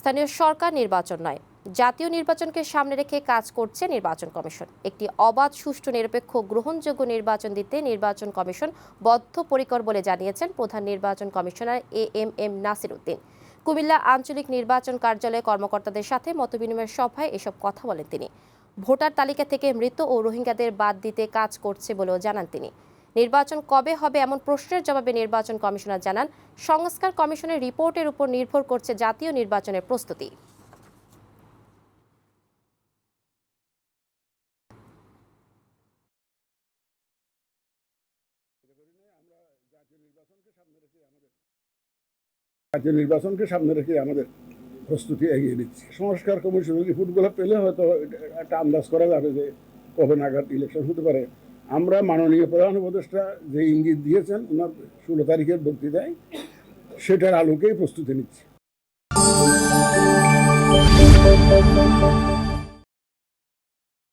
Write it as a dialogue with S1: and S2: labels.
S1: স্থানীয় সরকার নির্বাচন নয়, জাতীয় নির্বাচনকে সামনে রেখে কাজ করছে নির্বাচন কমিশন। একটি অবাধ, সুষ্ঠু, নিরপেক্ষ, গ্রহণযোগ্য নির্বাচন দিতে নির্বাচন কমিশন বদ্ধপরিকর বলে জানিয়েছেন প্রধান নির্বাচন কমিশনার এএমএম নাসির উদ্দিন। কুমিল্লা আঞ্চলিক নির্বাচন কার্যালয়ে কর্মকর্তাদের সাথে মতবিনিময় সভায় এসব কথা বলেন তিনি। ভোটার তালিকা থেকে মৃত ও রোহিঙ্গাদের বাদ দিতে কাজ করছে বলেও জানান তিনি। নির্বাচন কবে হবে এমন প্রশ্নের জবাবে নির্বাচন কমিশনার জানান, সংস্কার কমিশনের রিপোর্টের উপর নির্ভর করছে জাতীয় নির্বাচনের প্রস্তুতি।
S2: জাতীয় নির্বাচনকে সামনে রেখে আমাদের প্রস্তুতি এগিয়ে দিচ্ছি। সংস্কার কমিশনের রিপোর্টগুলো পেলে হয়তো একটা আন্দাজ করা যাবে যে কবে নাগাদ ইলেকশন হতে পারে। আমরা মাননীয় প্রধান উপদেষ্টা যে ইঙ্গিত দিয়েছেন ওনার 16 তারিখের বক্তৃতায়, সেটার আলোকেই প্রস্তুতি নিচ্ছি।